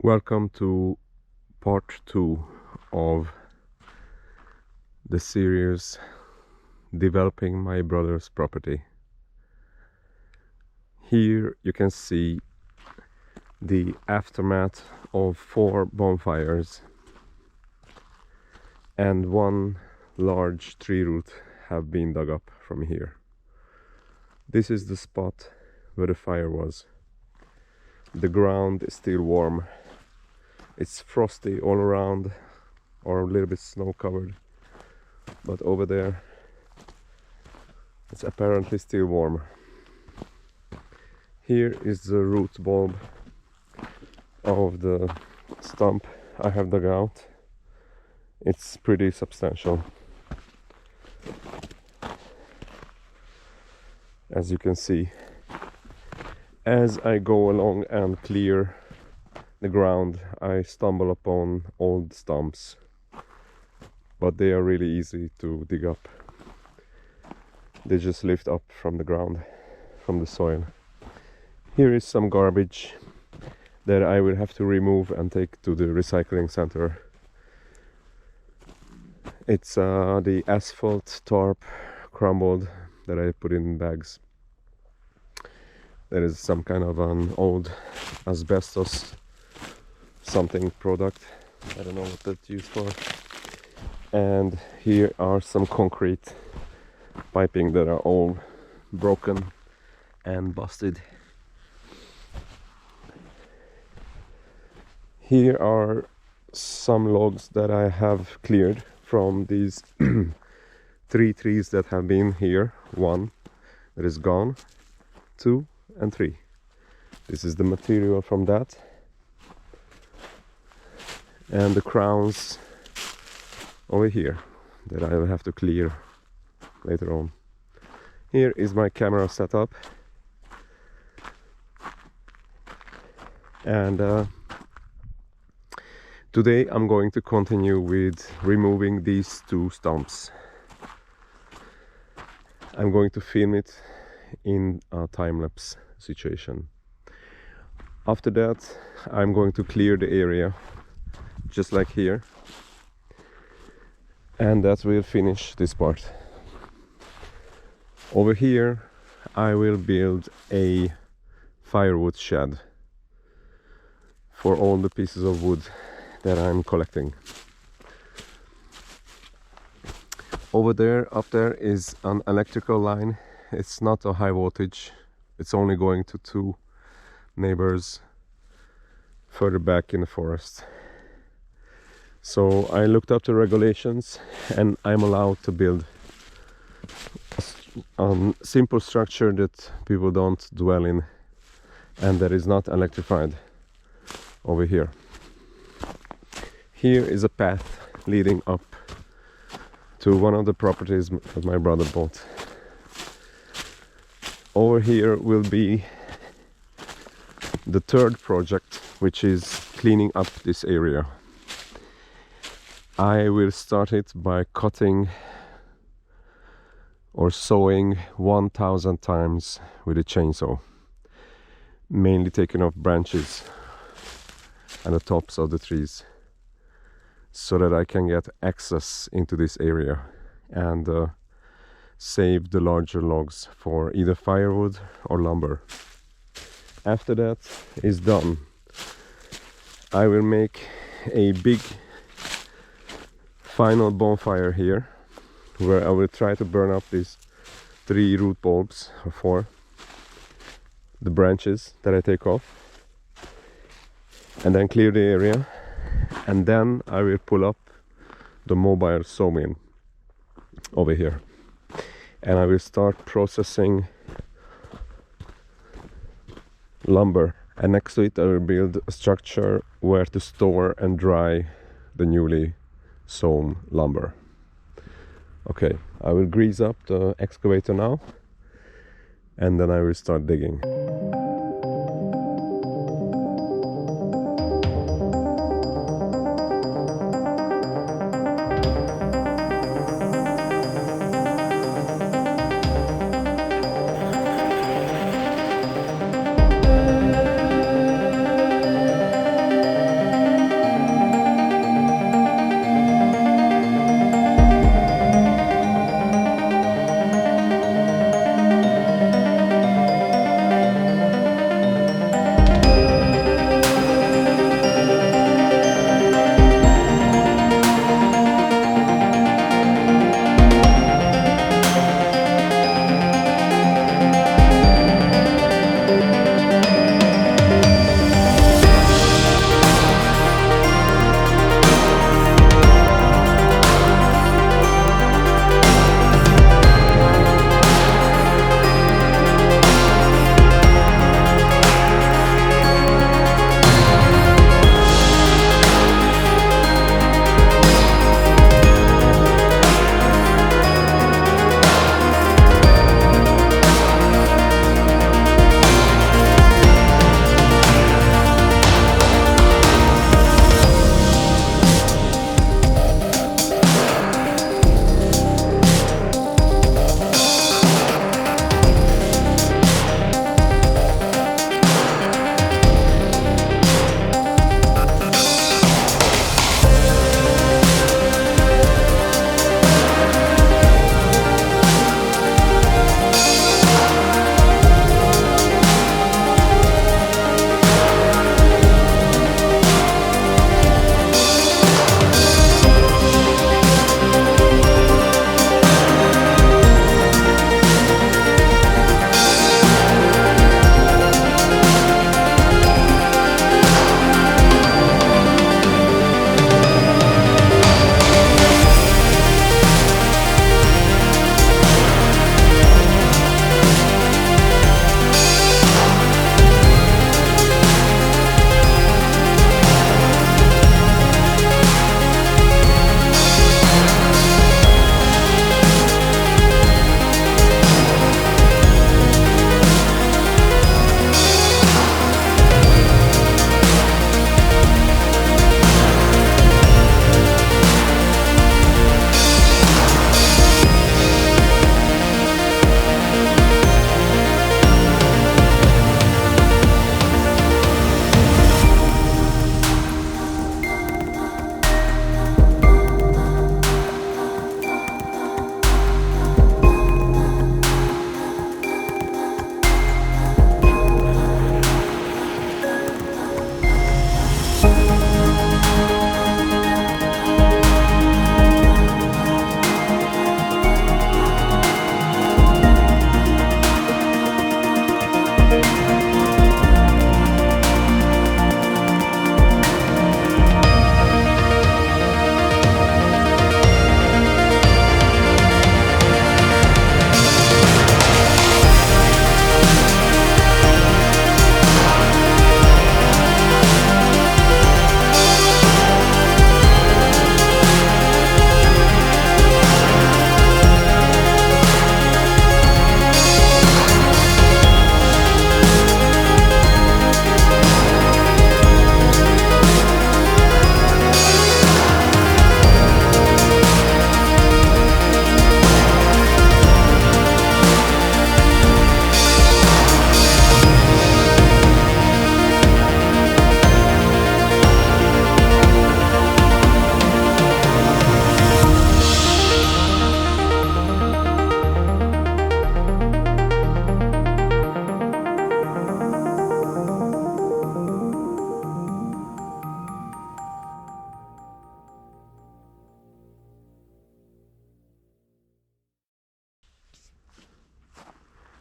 Welcome to part 2 of the series Developing My Brother's Property. Here you can see the aftermath of 4 bonfires and 1 large tree root have been dug up from here. This is the spot where the fire was. The ground is still warm. It's frosty all around, or a little bit snow covered, but over there it's apparently still warm. Here is the root bulb of the stump I have dug out. It's pretty substantial, as you can see. As I go along and clear the ground, I stumble upon old stumps, but they are really easy to dig up. They just lift up from the ground, from the soil. Here is some garbage that I will have to remove and take to the recycling center. It's the asphalt tarp crumbled that I put in bags. There is some kind of an old asbestos something product. I don't know what that's used for. And here are some concrete piping that are all broken and busted. Here are some logs that I have cleared from these 3 trees that have been here. 1 that is gone, 2 and 3. This is the material from that. And the crowns over here that I will have to clear later on. Here is my camera setup, and today I'm going to continue with removing these 2 stumps. I'm going to film it in a time-lapse situation. After that I'm going to clear the area just like here, and that will finish this part. Over here I will build a firewood shed for all the pieces of wood that I'm collecting. Over there, up there, is an electrical line. It's not a high voltage, it's only going to 2 neighbors further back in the forest. So I looked up the regulations and I'm allowed to build a simple structure that people don't dwell in and that is not electrified over here. Here is a path leading up to one of the properties that my brother bought. Over here will be the 3rd project, which is cleaning up this area. I will start it by cutting or sawing 1000 times with a chainsaw, mainly taking off branches and the tops of the trees, so that I can get access into this area and save the larger logs for either firewood or lumber. After that is done, I will make a big final bonfire here, where I will try to burn up these 3 root bulbs, or 4, the branches that I take off, and then clear the area, and then I will pull up the mobile sawmill over here, and I will start processing lumber, and next to it I will build a structure where to store and dry the newly sawn lumber. Okay, I will grease up the excavator now, and then I will start digging.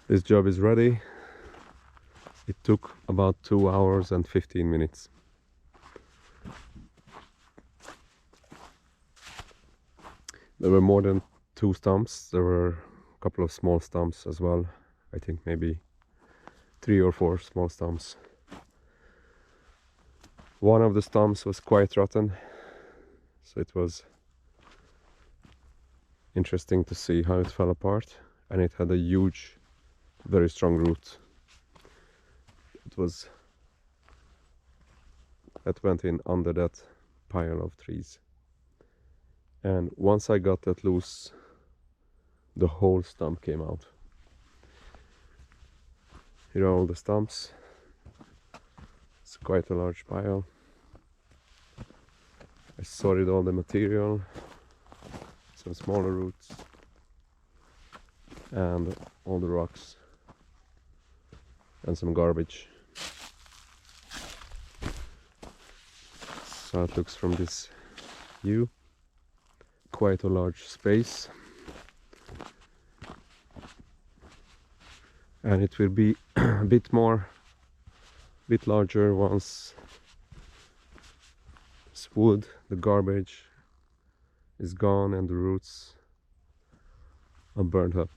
This job is ready. It took about 2 hours and 15 minutes. There were more than 2 stumps. There were a couple of small stumps as well. I think maybe 3 or 4 small stumps. One of the stumps was quite rotten, so it was interesting to see how it fell apart, and it had a huge, very strong root. That went in under that pile of trees. And once I got that loose, the whole stump came out. Here are all the stumps. It's quite a large pile. I sorted all the material, some smaller roots, and all the rocks, and some garbage. So it looks from this view. Quite a large space. And it will be a bit larger once this wood, the garbage is gone and the roots are burned up.